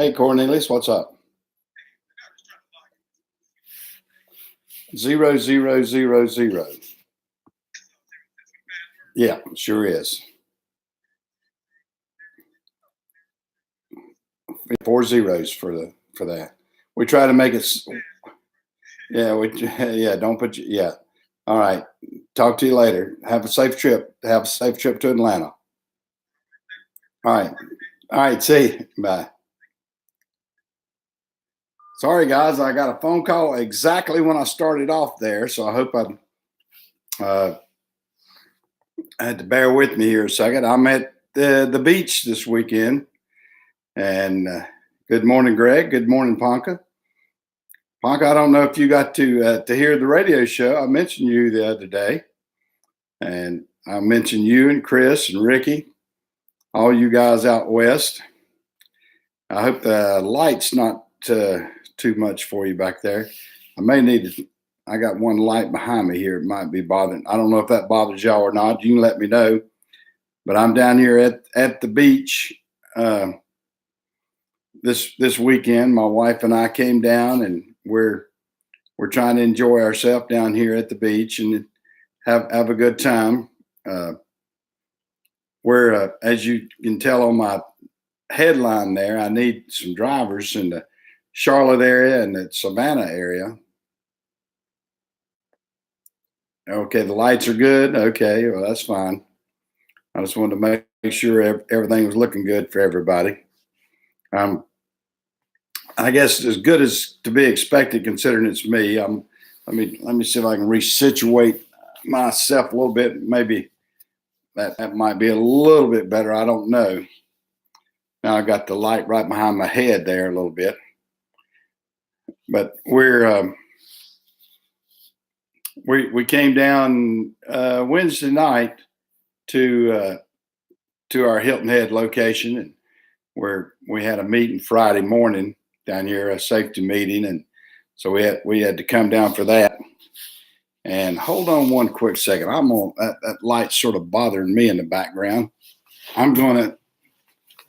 Hey, Cornelius, what's up? 0000. Yeah, sure is. 4 zeros for that. We try to make it. Yeah, yeah. Don't put yeah. All right. Talk to you later. Have a safe trip. Have a safe trip to Atlanta. All right. All right. See you. Bye. Sorry, guys. I got a phone call exactly when I started off there, so I hope I had to bear with me here a second. I'm at the beach this weekend, and good morning, Greg. Good morning, Ponca. Ponca, I don't know if you got to hear the radio show. I mentioned you the other day, and I mentioned you and Chris and Ricky, all you guys out west. I hope the light's not too much for you back there. I may need to. I got one light behind me here. It might be bothering. I don't know if that bothers y'all or not. You can let me know. But I'm down here at the beach this weekend. My wife and I came down, and we're trying to enjoy ourselves down here at the beach and have a good time. We're as you can tell on my headline there, I need some drivers in the Charlotte area and the Savannah area. Okay, the lights are good. Okay, well, that's fine. I just wanted to make sure everything was looking good for everybody. I guess as good as to be expected considering it's me. Let me see if I can resituate myself a little bit. Maybe that might be a little bit better. I don't know. Now I got the light right behind my head there a little bit. But we came down Wednesday night to our Hilton Head location, and where we had a meeting Friday morning down here, a safety meeting, and so we had to come down for that. And hold on one quick second. I'm on that light sort of bothering me in the background. I'm going to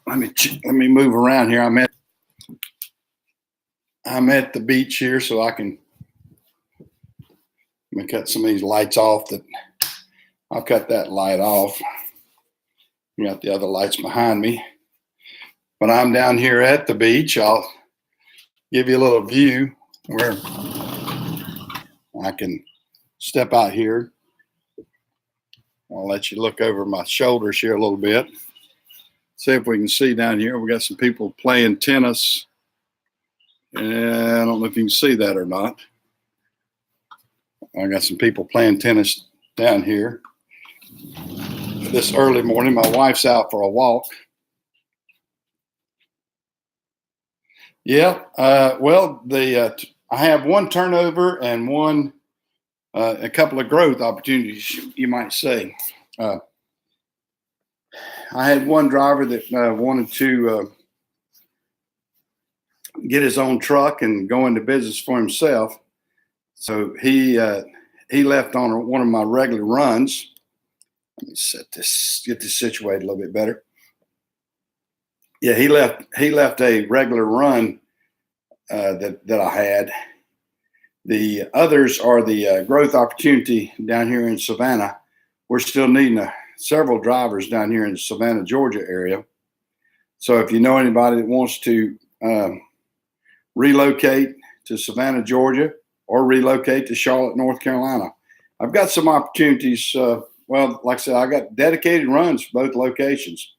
let me move around here. I'm at the beach here, so I can let me cut some of these lights off. I'll cut that light off. You got the other lights behind me. But I'm down here at the beach. I'll give you a little view where I can step out here. I'll let you look over my shoulders here a little bit. See if we can see down here. We got some people playing tennis. And I don't know if you can see that or not. I got some people playing tennis down here. This early morning, my wife's out for a walk. Yeah, well, I have one turnover and a couple of growth opportunities, you might say. I had one driver that wanted to get his own truck and go into business for himself. So he left on one of my regular runs. Let me get this situated a little bit better. Yeah, he left a regular run that I had. The others are the growth opportunity down here in Savannah. We're still needing several drivers down here in the Savannah, Georgia area. So if you know anybody that wants to relocate to Savannah, Georgia, or relocate to Charlotte, North Carolina, I've got some opportunities. Well, like I said, I got dedicated runs for both locations.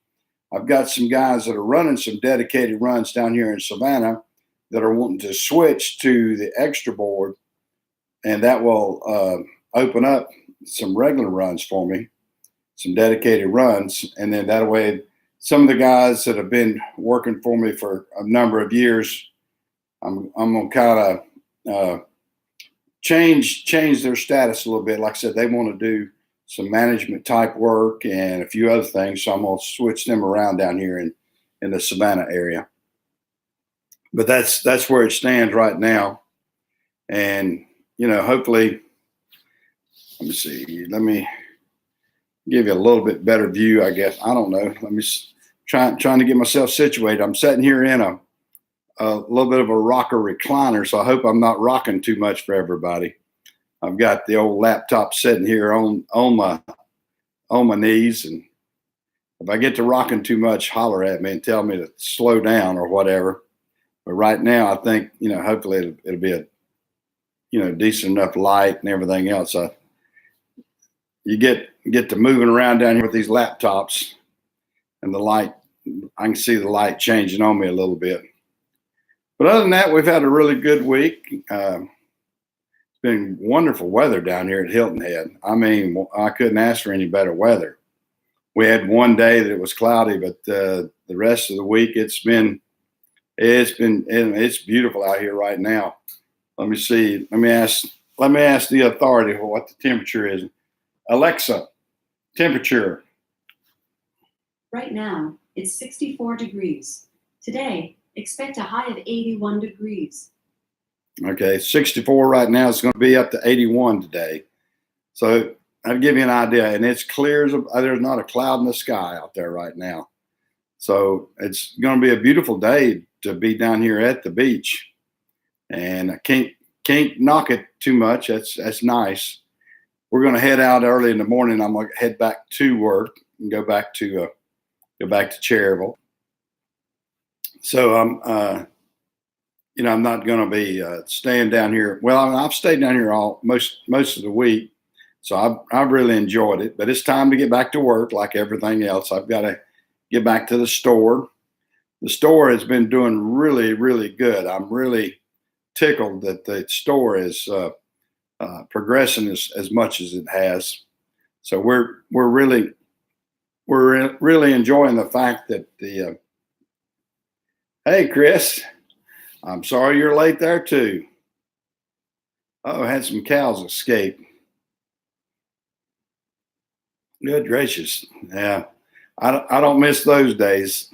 I've got some guys that are running some dedicated runs down here in Savannah that are wanting to switch to the extra board, and that will open up some regular runs for me, some dedicated runs, and then that way some of the guys that have been working for me for a number of years, I'm going to kind of change their status a little bit. Like I said, they want to do some management type work and a few other things, so I'm going to switch them around down here in the Savannah area. But that's where it stands right now. And, hopefully, let me see. Let me give you a little bit better view, I guess. I don't know. Let me trying to get myself situated. I'm sitting here in a little bit of a rocker recliner, so I hope I'm not rocking too much for everybody. I've got the old laptop sitting here on my knees, and if I get to rocking too much, holler at me and tell me to slow down or whatever. But right now, I think, hopefully it'll be a, decent enough light and everything else. You get to moving around down here with these laptops, and the light, I can see the light changing on me a little bit. But other than that, we've had a really good week. It's been wonderful weather down here at Hilton Head. I mean, I couldn't ask for any better weather. We had one day that it was cloudy, but the rest of the week it's beautiful out here right now. Let me see. Let me ask the authority what the temperature is. Alexa, temperature. Right now, it's 64 degrees. Today, expect a high of 81 degrees. Okay, 64 right now. It's going to be up to 81 today. So I'll give you an idea. And it's clear as there's not a cloud in the sky out there right now. So it's going to be a beautiful day to be down here at the beach. And I can't knock it too much. That's nice. We're going to head out early in the morning. I'm going to head back to work and go back to Cherryville. So I'm not going to be staying down here. Well, I've stayed down here most of the week, so I've really enjoyed it. But it's time to get back to work, like everything else. I've got to get back to the store. The store has been doing really, really good. I'm really tickled that the store is progressing as much as it has. So we're really enjoying the fact that the hey, Chris, I'm sorry you're late there too. Oh, I had some cows escape. Good gracious. Yeah, I don't miss those days.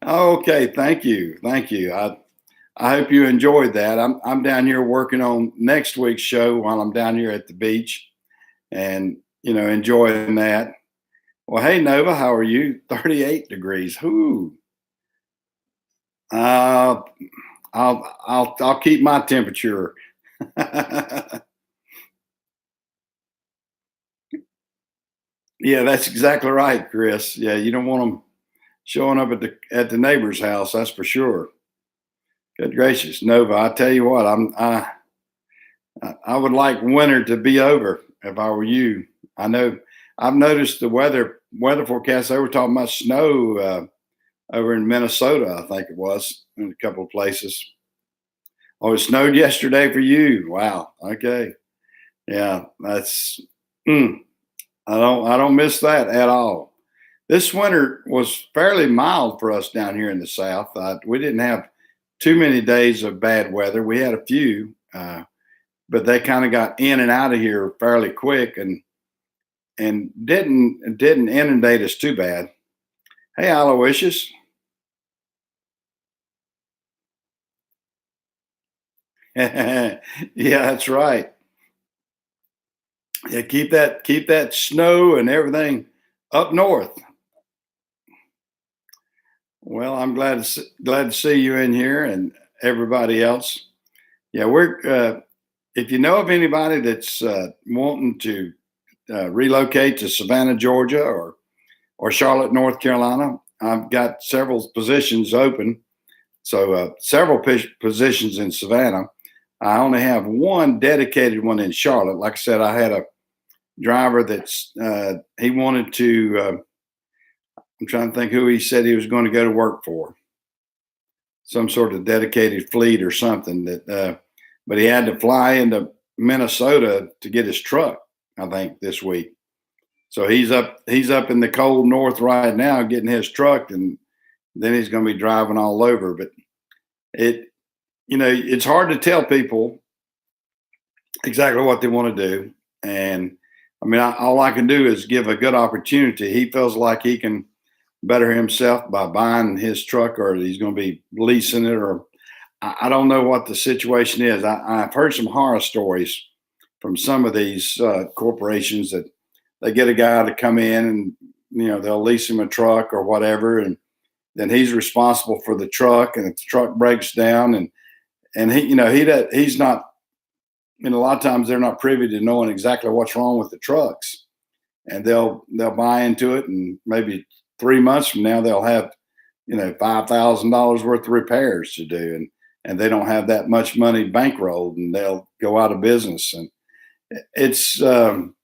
Okay, thank you. I hope you enjoyed that. I'm down here working on next week's show while I'm down here at the beach, and enjoying that. Well, hey Nova, how are you? 38 degrees. Whoo. I'll keep my temperature. Yeah, that's exactly right, Chris. Yeah, you don't want them showing up at the neighbor's house, that's for sure. Good gracious, Nova! I tell you what, I would like winter to be over if I were you. I know I've noticed the weather forecast. They were talking about snow over in Minnesota, I think it was, in a couple of places. Oh, it snowed yesterday for you. Wow. Okay. Yeah, that's. I don't miss that at all. This winter was fairly mild for us down here in the South. We didn't have too many days of bad weather. We had a few, but they kind of got in and out of here fairly quick and didn't inundate us too bad. Hey, Aloysius. Yeah, that's right. Yeah, keep that snow and everything up north. Well, I'm glad to see you in here and everybody else. Yeah, we're if you know of anybody that's wanting to relocate to Savannah, Georgia, or Charlotte, North Carolina, I've got several positions open. So several positions in Savannah. I only have one dedicated one in Charlotte. Like I said, I had a driver that's he wanted to. I'm trying to think who he said he was going to go to work for. Some sort of dedicated fleet or something that. But he had to fly into Minnesota to get his truck, I think, this week. So he's up in the cold north right now getting his truck, and then he's going to be driving all over. But it's hard to tell people exactly what they want to do. And I mean, all I can do is give a good opportunity. He feels like he can better himself by buying his truck, or he's going to be leasing it, or I don't know what the situation is. I've heard some horror stories from some of these corporations that they get a guy to come in and they'll lease him a truck or whatever, and then he's responsible for the truck. And if the truck breaks down, and he's not. A lot of times they're not privy to knowing exactly what's wrong with the trucks, and they'll buy into it, and maybe 3 months from now they'll have $5,000 worth of repairs to do, and they don't have that much money bankrolled, and they'll go out of business. And it's you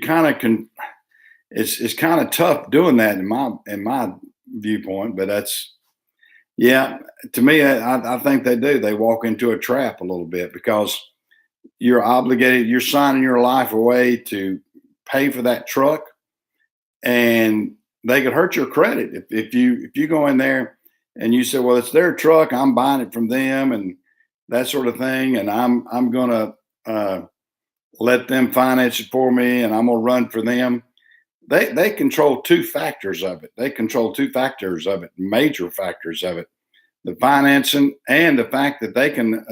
kind of can. It's kind of tough doing that in my viewpoint, but that's yeah. To me, I think they do. They walk into a trap a little bit because you're obligated. You're signing your life away to pay for that truck, and they could hurt your credit if you go in there and you say, well, it's their truck, I'm buying it from them, and that sort of thing, and I'm gonna let them finance it for me, and I'm gonna run for them. They control two factors of it. They control two factors of it, major factors of it: the financing and the fact that they can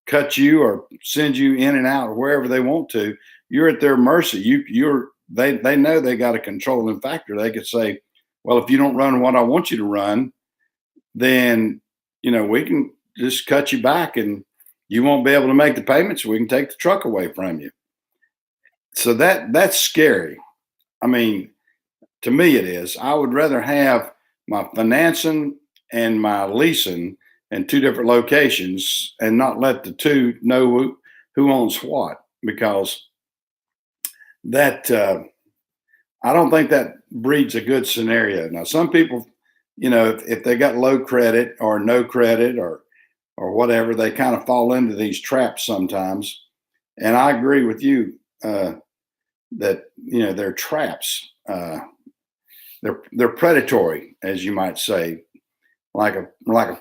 cut you or send you in and out wherever they want to. You're at their mercy. They know they got a controlling factor. They could say, well, if you don't run what I want you to run, then we can just cut you back, and you won't be able to make the payments. We can take the truck away from you. So that's scary. I mean, to me it is. I would rather have my financing and my leasing in two different locations and not let the two know who owns what, because that I don't think that breeds a good scenario. Now, some people, if they got low credit or no credit or whatever, they kind of fall into these traps sometimes. And I agree with you that they're traps. They're predatory, as you might say, like a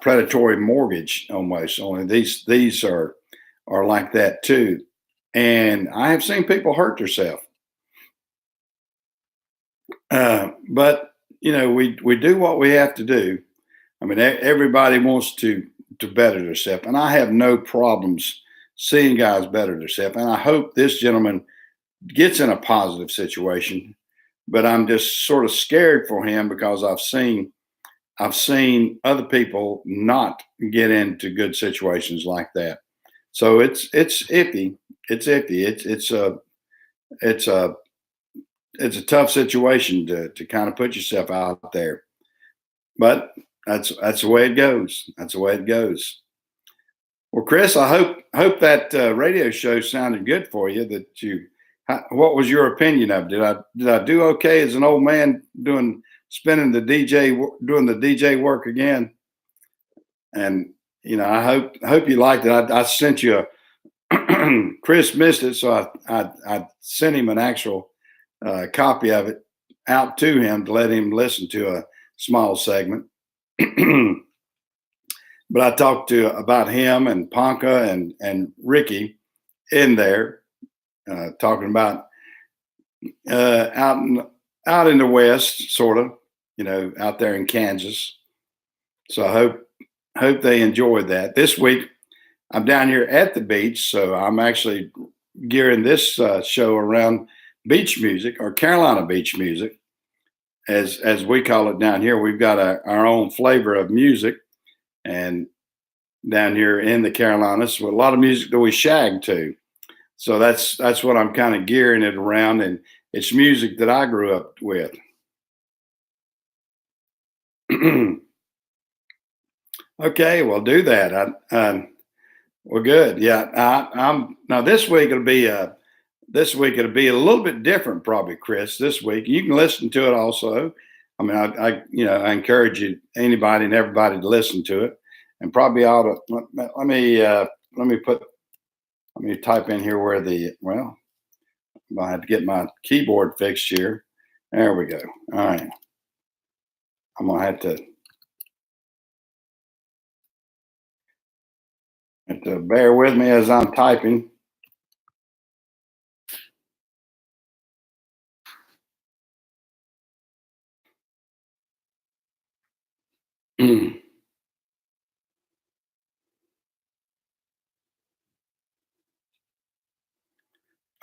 predatory mortgage almost. Only these are like that too. And I have seen people hurt themselves. But we do what we have to do. I mean, everybody wants to better themselves, and I have no problems seeing guys better themselves. And I hope this gentleman gets in a positive situation. But I'm just sort of scared for him because I've seen other people not get into good situations like that. So it's iffy. It's iffy. It's a tough situation to kind of put yourself out there. But that's the way it goes. That's the way it goes. Well, Chris, I hope that radio show sounded good for you. What was your opinion of it? Did I do okay as an old man doing the DJ work again? And I hope you liked it. I sent you Chris missed it, so I sent him an actual copy of it out to him to let him listen to a small segment. But I talked about him and Ponca and Ricky in there, talking about out in the West, sort of, out there in Kansas. So I hope they enjoyed that. This week I'm down here at the beach, so I'm actually gearing this show around beach music, or Carolina beach music, as we call it down here. We've got our own flavor of music, and down here in the Carolinas, with a lot of music that we shag to. So that's what I'm kind of gearing it around, and it's music that I grew up with. Okay, well, do that. Well, good. Yeah, I'm now. This week it'll be a little bit different, probably, Chris. This week you can listen to it also. I mean, I encourage anybody and everybody to listen to it, and probably ought to. Let me type in here where I have to get my keyboard fixed here. There we go. All right, I'm gonna have to bear with me as I'm typing.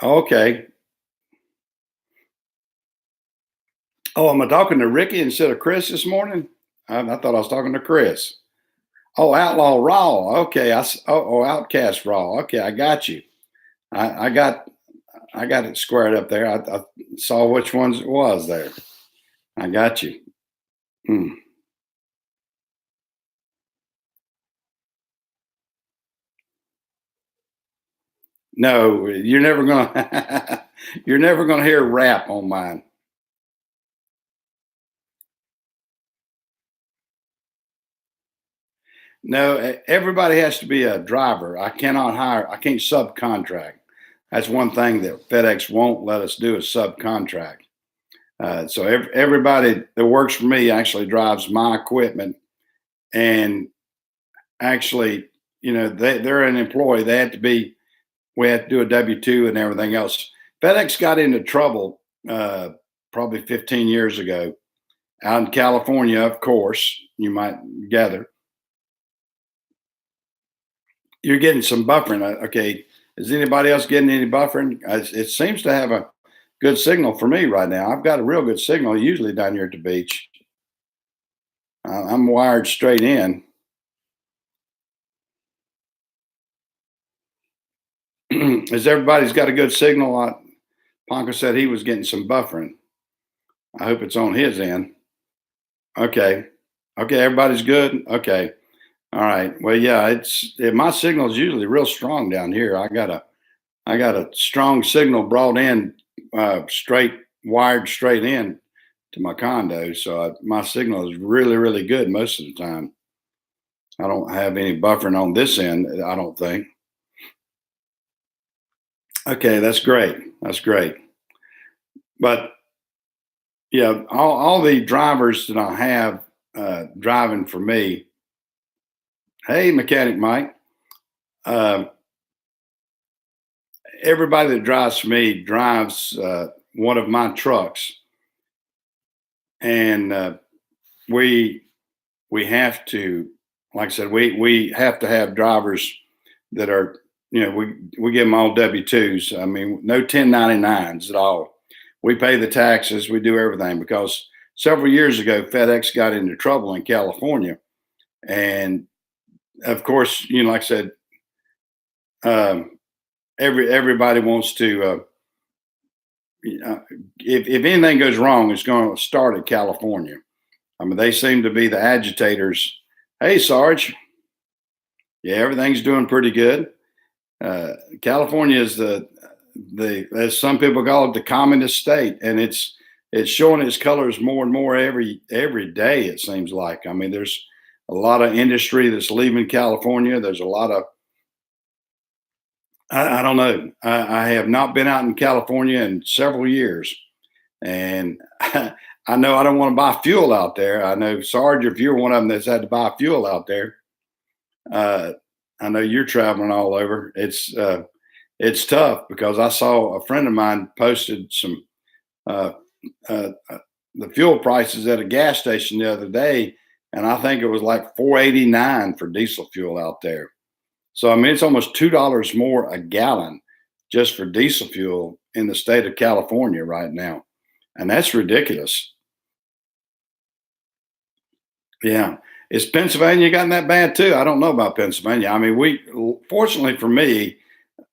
Okay. Oh, am I talking to Ricky instead of Chris this morning? I thought I was talking to Chris. Oh, Outlaw Raw. Okay. Outcast Raw. Okay, I got you. I got it squared up there. I saw which ones it was there. I got you. Hmm. No, you're never gonna you're never gonna hear rap on mine. No, everybody has to be a driver. I can't subcontract. That's one thing that FedEx won't let us do is subcontract. So everybody that works for me actually drives my equipment, and actually, they're an employee. They have to be. We have to do a W-2 and everything else. FedEx got into trouble probably 15 years ago out in California. Of course, you might gather you're getting some buffering. Okay, is anybody else getting any buffering? It seems to have a good signal for me right now. I've got a real good signal usually down here at the beach. I'm wired straight in. Is everybody's got a good signal? Ponca said he was getting some buffering. I hope it's on his end. Okay. Okay, everybody's good. Okay. All right. Well, yeah, my signal is usually real strong down here. I got a strong signal brought in straight wired straight in to my condo, so my signal is really really good most of the time. I don't have any buffering on this end. I don't think. Okay, that's great. That's great. But yeah, all the drivers that I have driving for me. Hey, mechanic Mike. Uh, Everybody that drives for me drives one of my trucks, and we we have to, like I said, we have to have drivers that are, we give them all W-2s. I mean, no 1099s at all. We pay the taxes, we do everything because several years ago FedEx got into trouble in California, and of course, like I said, um, everybody wants to. If anything goes wrong, it's going to start at California. I mean, they seem to be the agitators. Hey, Sarge. Yeah, everything's doing pretty good. California is as some people call it, the communist state, and it's showing its colors more and more every day. It seems like. I mean, there's a lot of industry that's leaving California. There's a lot of I don't know. I have not been out in California in several years, and I know I don't want to buy fuel out there. I know, Sarge, if you're one of them that's had to buy fuel out there, uh, I know you're traveling all over. It's tough because I saw a friend of mine posted some uh, the fuel prices at a gas station the other day, and I think it was like 4.89 for diesel fuel out there. So I mean, it's almost $2 more a gallon just for diesel fuel in the state of California right now, and that's ridiculous. Yeah, is Pennsylvania gotten that bad too? I don't know about Pennsylvania. I mean, we fortunately for me,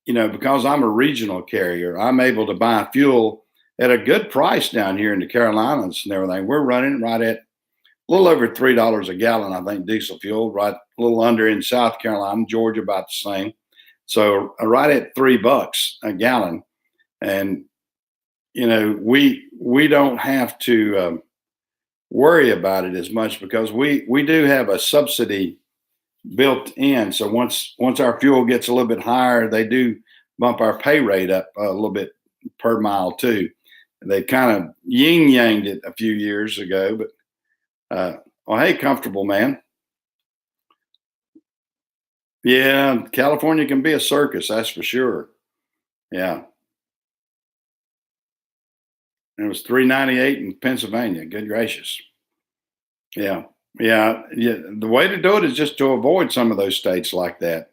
because I'm a regional carrier, I'm able to buy fuel at a good price down here in the Carolinas and everything. We're running right at a little over $3 a gallon, I think, diesel fuel, right a little under in South Carolina, Georgia, about the same. So right at $3 a gallon, and we don't have to worry about it as much because we do have a subsidy built in. So once our fuel gets a little bit higher, they do bump our pay rate up a little bit per mile too. They kind of yin yanged it a few years ago, but well, hey, comfortable man. Yeah, California can be a circus, that's for sure. Yeah, and it was 3.98 in Pennsylvania. Good gracious. Yeah, yeah, yeah. The way to do it is just to avoid some of those states like that.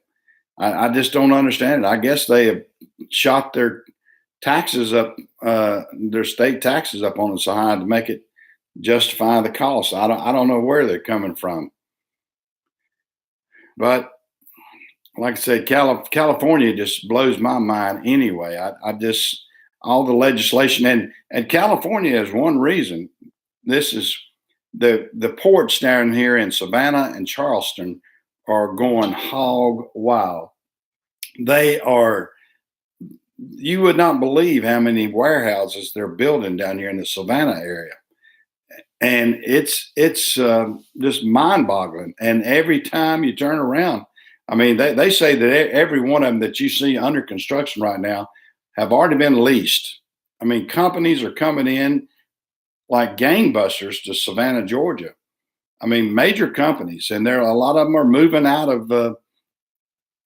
I just don't understand it. I guess they have shot their taxes up, their state taxes up on us so high to make it justify the cost. I don't know where they're coming from, but like I said, California just blows my mind anyway. I just all the legislation and California is one reason. This is the ports down here in Savannah and Charleston are going hog wild. They are. You would not believe how many warehouses they're building down here in the Savannah area, and it's just mind boggling. And every time you turn around, I mean, they say that every one of them that you see under construction right now have already been leased. I mean, companies are coming in like gangbusters to Savannah, Georgia. I mean, major companies, and there are a lot of them are moving out of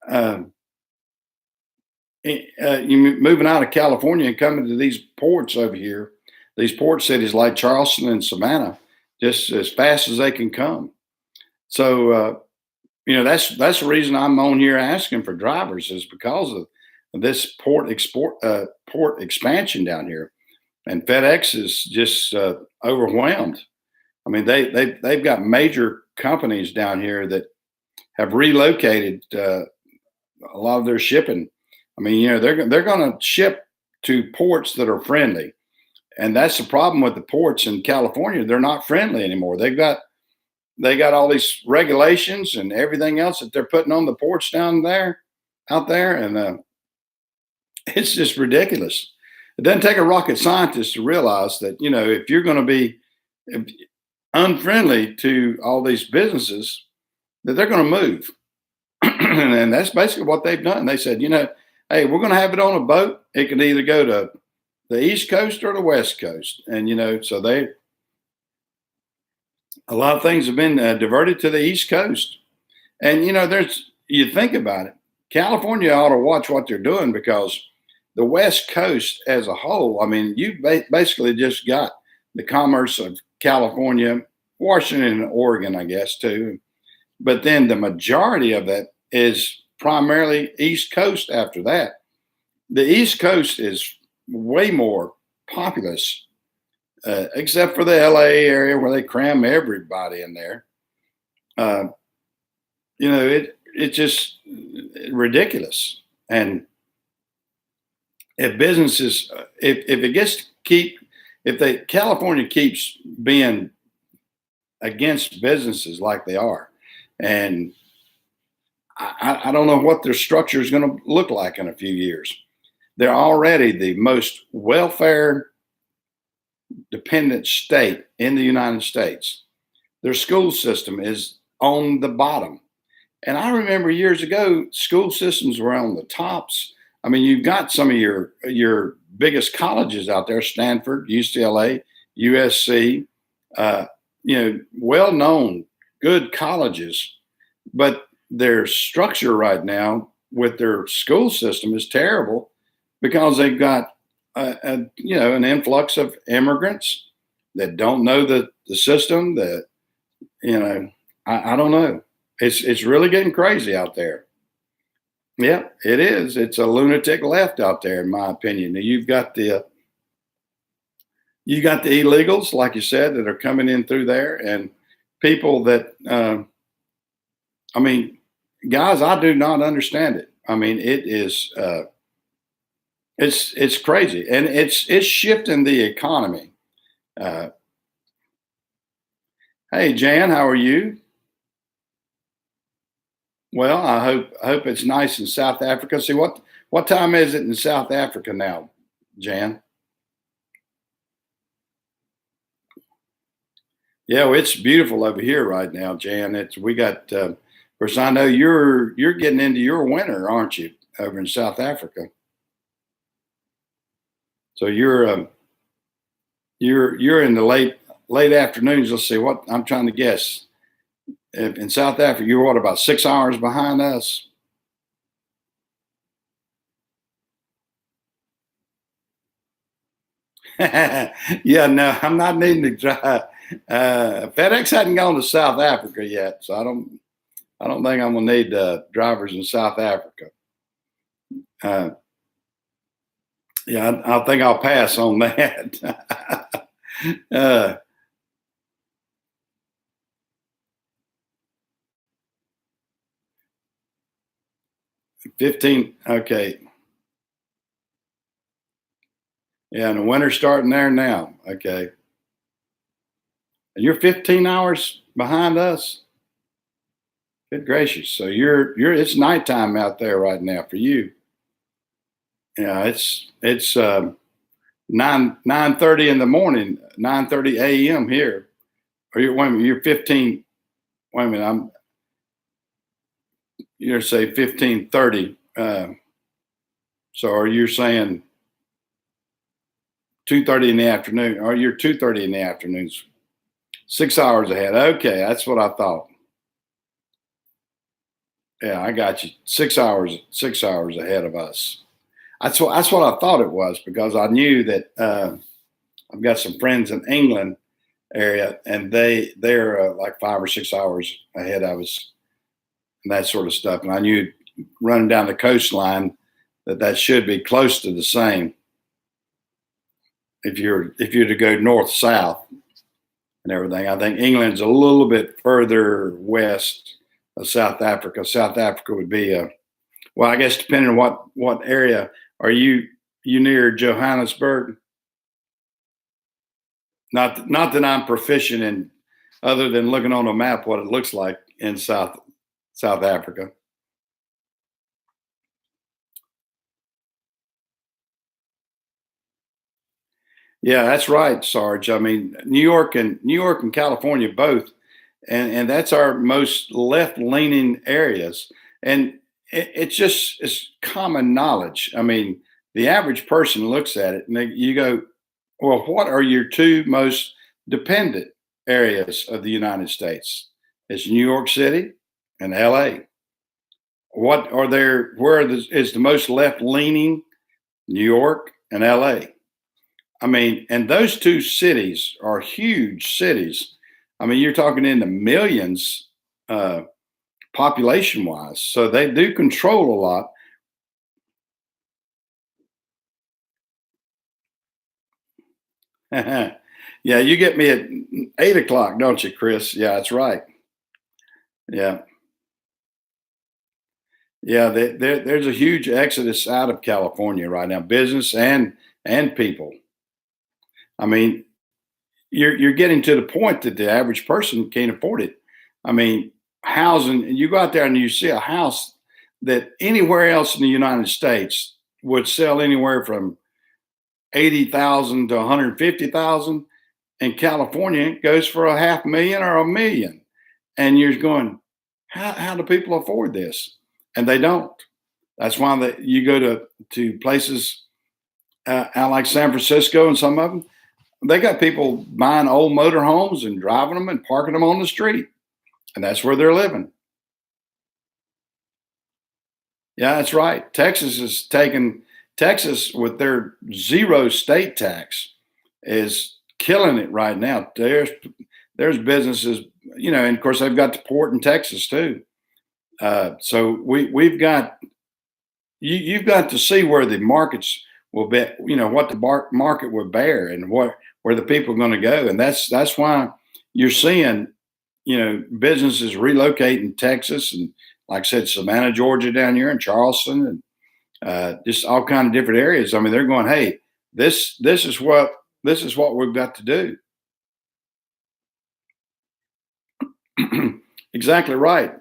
uh, moving out of California and coming to these ports over here, these port cities like Charleston and Savannah, just as fast as they can come. So that's the reason I'm on here asking for drivers is because of this port expansion down here, and FedEx is just overwhelmed. I mean, they've got major companies down here that have relocated a lot of their shipping. I mean, they're going to ship to ports that are friendly, and that's the problem with the ports in California. They're not friendly anymore. They got all these regulations and everything else that they're putting on the ports out there, and it's just ridiculous. It doesn't take a rocket scientist to realize that if you're going to be unfriendly to all these businesses, that they're going to move, and that's basically what they've done. They said, hey, we're going to have it on a boat. It can either go to the East Coast or the West Coast, and so a lot of things have been diverted to the East Coast. And you think about it, California ought to watch what they're doing because the West Coast as a whole, I mean, you basically just got the commerce of California, Washington, and Oregon, I guess, too. But then the majority of it is primarily East Coast after that. The East Coast is way more populous, except for the LA area where they cram everybody in there. It's just ridiculous. And if businesses, if California keeps being against businesses like they are, and I don't know what their structure is going to look like in a few years. They're already the most welfare dependent state in the United States. Their school system is on the bottom. And I remember years ago, school systems were on the tops. I mean, you've got some of your biggest colleges out there, Stanford, UCLA, USC, well-known, good colleges, but their structure right now with their school system is terrible because they've got an influx of immigrants that don't know the system. That I don't know. It's really getting crazy out there. Yeah, it is. It's a lunatic left out there, in my opinion. You've got the illegals, like you said, that are coming in through there, and people that guys, I do not understand it. I mean, it is it's crazy, and it's shifting the economy. Hey, Jan, how are you? Well, I hope it's nice in South Africa. See, what time is it in South Africa now, Jan? Yeah, well, it's beautiful over here right now, Jan. We got. Of course, I know you're getting into your winter, aren't you, over in South Africa? So you're in the late afternoons. Let's see what I'm trying to guess. If in South Africa, you're what, about 6 hours behind us? Yeah, no, I'm not needing to drive. FedEx hadn't gone to South Africa yet, so I don't think I'm gonna need drivers in South Africa. Uh, yeah, I think I'll pass on that. uh, 15. Okay. Yeah, and the winter's starting there now. Okay. And you're 15 hours behind us. Good gracious. So it's nighttime out there right now for you. Yeah, it's 9:30 in the morning, 9:30 a.m. here. Or wait a minute, you're 15. Wait a minute, you're say 15:30. So are you saying 2:30 in the afternoon? Or you're 2:30 in the afternoons? 6 hours ahead. Okay, that's what I thought. Yeah, I got you. 6 hours. 6 hours ahead of us. That's what I thought it was because I knew that I've got some friends in England area and they're like 5 or 6 hours ahead of us and that sort of stuff. And I knew running down the coastline that should be close to the same if you're to go north south and everything. I think England's a little bit further west of South Africa. South Africa would be well, I guess depending on what area are you near Johannesburg? Not that I'm proficient in, other than looking on a map what it looks like in South Africa. Yeah, that's right, Sarge. I mean, New York and California both, and that's our most left leaning areas. And it's common knowledge. I mean, the average person looks at it and you go, well, what are your two most dependent areas of the United States? It's New York City and LA. What are there? Is the most left leaning? New York and LA. I mean, and those two cities are huge cities. I mean, you're talking in the millions population wise. So they do control a lot. Yeah, you get me at 8 o'clock, don't you, Chris? Yeah, that's right. Yeah. Yeah, there's a huge exodus out of California right now, business and people. I mean, you're getting to the point that the average person can't afford it. I mean, housing, and you go out there and you see a house that anywhere else in the United States would sell anywhere from 80,000 to 150,000. In California, it goes for a 500,000 or 1 million. And you're going, how do people afford this? And they don't. That's why you go to places out like San Francisco and some of them, they got people buying old motor homes and driving them and parking them on the street. And that's where they're living. Yeah, that's right. Texas with their zero state tax is killing it right now. There's businesses, and of course they've got the port in Texas too. So we've got you've got to see where the markets will be, what the market will bear and where the people are going to go, and that's why you're seeing businesses relocate in Texas and, like I said, Savannah, Georgia, down here, and Charleston, and just all kind of different areas. I mean, they're going, hey, this is what we've got to do. Exactly right.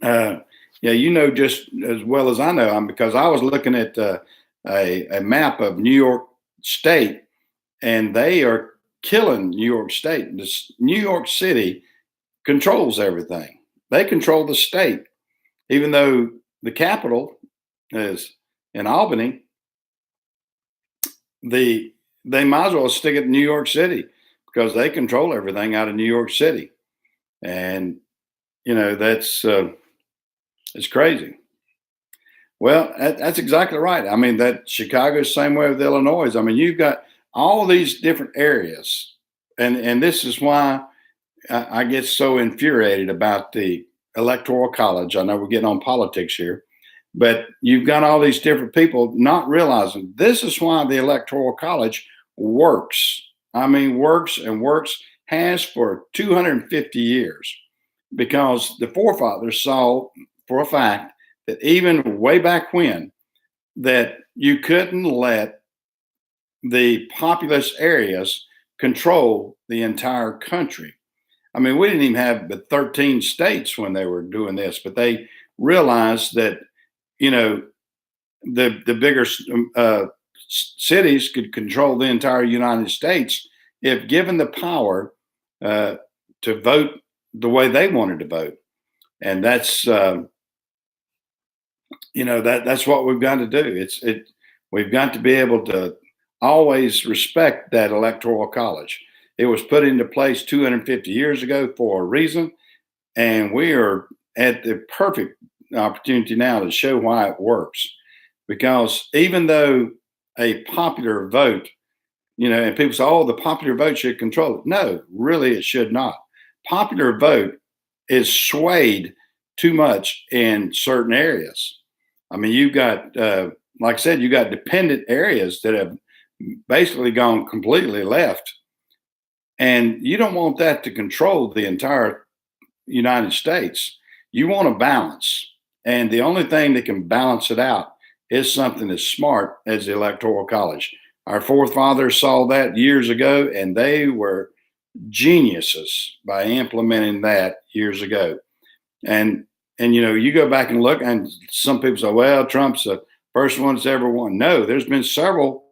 Yeah, just as well as I know, because I was looking at a map of New York State, and they are killing New York State. New York City controls everything. They control the state, even though the capital is in Albany. They might as well stick it in New York City because they control everything out of New York City, and that's it's crazy. Well, that's exactly right. I mean, that Chicago's the same way with Illinois. I mean, you've got all these different areas, and this is why I get so infuriated about the electoral college. I know we're getting on politics here, but you've got all these different people not realizing this is why the electoral college works. I mean, works and works, has for 250 years, because the forefathers saw for a fact that even way back when, that you couldn't let the populous areas control the entire country. I mean, we didn't even have but 13 states when they were doing this, but they realized that, you know, the bigger cities could control the entire United States if given the power uh, to vote the way they wanted to vote. And that's that's what we've got to do. We've got to be able to always respect that electoral college. It was put into place 250 years ago for a reason, and we are at the perfect opportunity now to show why it works. Because even though a popular vote, and people say, oh, the popular vote should control it. No, really, it should not. Popular vote is swayed too much in certain areas. I mean, you've got, like I said, you got dependent areas that have basically gone completely left. And you don't want that to control the entire United States. You want a balance. And the only thing that can balance it out is something as smart as the Electoral College. Our forefathers saw that years ago, and they were geniuses by implementing that years ago. And you go back and look, and some people say, well, Trump's the first one that's ever won. No, there's been several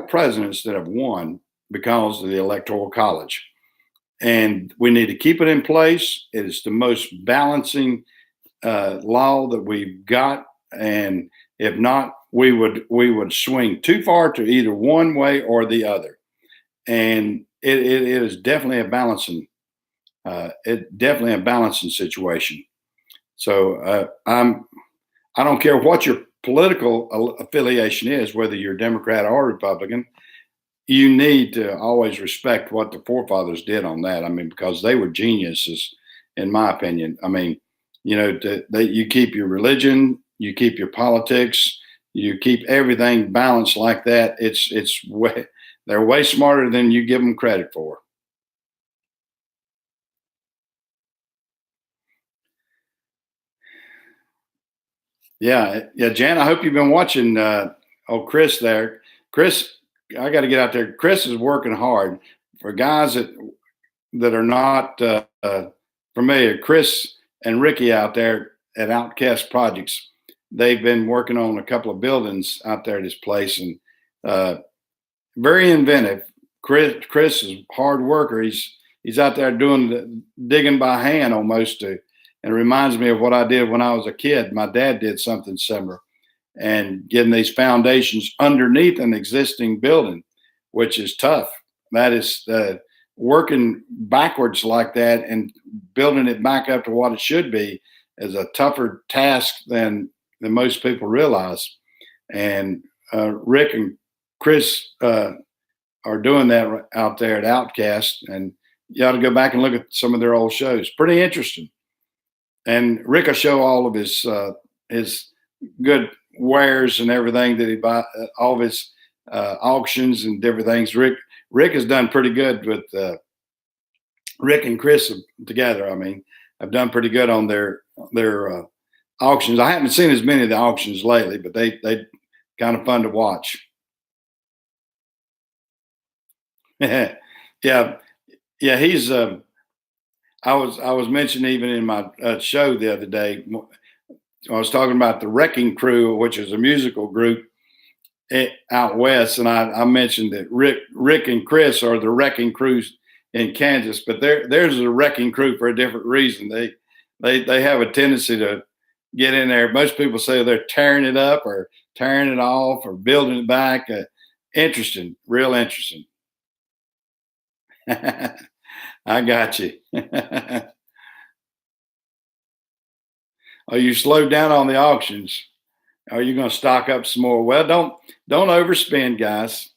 presidents that have won because of the Electoral College. And we need to keep it in place. It is the most balancing law that we've got. And if not, we would swing too far to either one way or the other. And it is definitely a balancing situation. So I don't care what your political affiliation is, whether you're Democrat or Republican. You need to always respect what the forefathers did on that. I mean, because they were geniuses, in my opinion. I mean, you keep your religion, you keep your politics, you keep everything balanced like that. They're way smarter than you give them credit for. Yeah, Jan, I hope you've been watching. Chris there. Chris, I got to get out there. Chris is working hard. For guys that are not familiar, Chris and Ricky out there at Outcast Projects, they've been working on a couple of buildings out there at this place, and very inventive. Chris is a hard worker. He's out there digging by hand almost, and it reminds me of what I did when I was a kid. My dad did something similar, and getting these foundations underneath an existing building, which is tough. That is working backwards like that and building it back up to what it should be is a tougher task than most people realize. And Rick and Chris are doing that out there at Outcast, and you ought to go back and look at some of their old shows. Pretty interesting. And Rick will show all of his good wares and everything that he buy, all of his auctions and different things. Rick has done pretty good with Rick and Chris together. I mean, I've done pretty good on their auctions. I haven't seen as many of the auctions lately, but they kind of fun to watch. yeah, he's. I was mentioning even in my show the other day. I was talking about the Wrecking Crew, which is a musical group out west, and I mentioned that Rick and Chris are the Wrecking Crews in Kansas, but there's a Wrecking Crew for a different reason. They have a tendency to get in there. Most people say they're tearing it up or tearing it off or building it back. Interesting, real interesting. I got you. Are you slowed down on the auctions? Are you going to stock up some more? Well, don't overspend, guys.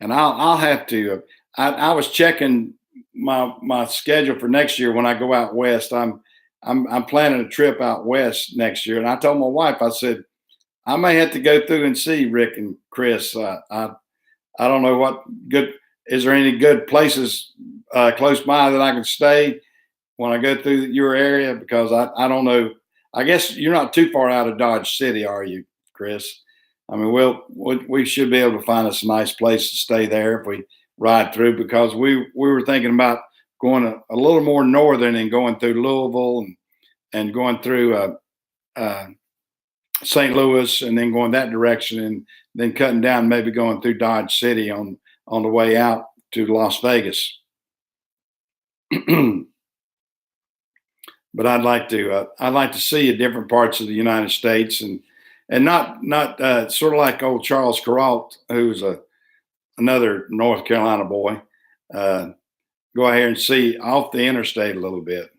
And I'll have to. I was checking my schedule for next year when I go out west. I'm planning a trip out west next year, and I told my wife, I said, I may have to go through and see Rick and Chris. I don't know what good. Is there any good places close by that I can stay when I go through your area? Because I don't know. I guess you're not too far out of Dodge City, are you, Chris? I mean, we should be able to find us a nice place to stay there if we ride through, because we were thinking about going a little more northern and going through Louisville and going through uh, St. Louis and then going that direction, and then cutting down, maybe going through Dodge City on the way out to Las Vegas. But I'd like to see different parts of the United States, and not sort of like old Charles Carrault, who's another North Carolina boy. Go out here and see off the interstate a little bit.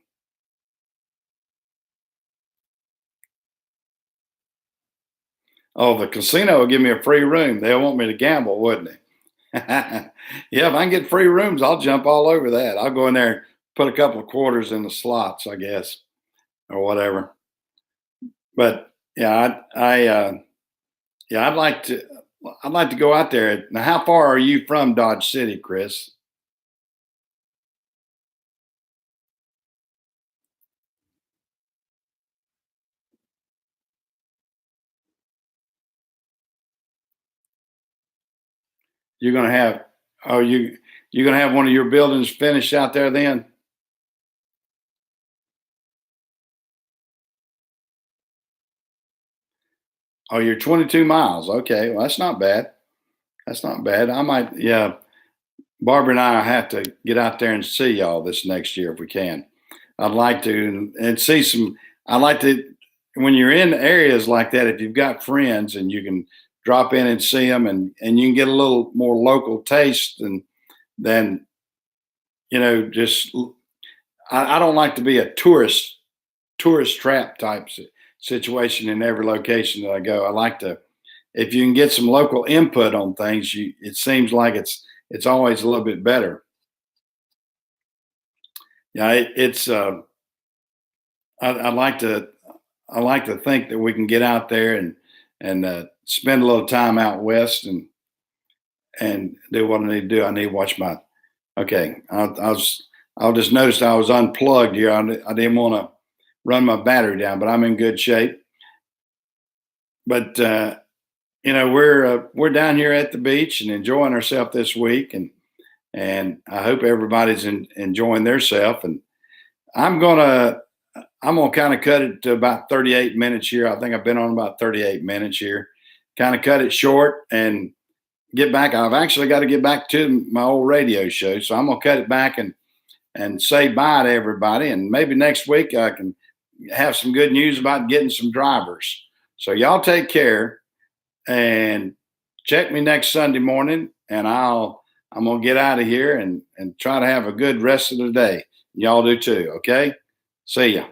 Oh, the casino will give me a free room. They'll want me to gamble, wouldn't they? Yeah, if I can get free rooms, I'll jump all over that. I'll go in there, put a couple of quarters in the slots, I guess, or whatever. But yeah, yeah, I'd like to go out there. Now, how far are you from Dodge City, Chris? You're gonna have, oh, you're gonna have one of your buildings finished out there then? Oh, you're 22 miles. Okay, well, that's not bad. That's not bad. I might, yeah. Barbara and I have to get out there and see y'all this next year if we can. I'd like to and see some. I like to when you're in areas like that. If you've got friends and you can drop in and see them, and you can get a little more local taste than just I don't like to be a tourist trap type situation in every location that I go. I like to, if you can get some local input on things, it seems like it's always a little bit better. Yeah, it's I like to think that we can get out there and spend a little time out west and do what I need to do. I need to watch my. Okay, I'll just notice I was unplugged here. I didn't want to run my battery down, but I'm in good shape. But we're down here at the beach and enjoying ourselves this week, and I hope everybody's enjoying theirself. And I'm gonna kind of cut it to about 38 minutes here. I think I've been on about 38 minutes here. Kind of cut it short and get back. I've actually got to get back to my old radio show, so I'm gonna cut it back and say bye to everybody. And maybe next week I can have some good news about getting some drivers. So y'all take care and check me next Sunday morning, and I'm gonna get out of here and try to have a good rest of the day. Y'all do too, okay? See ya.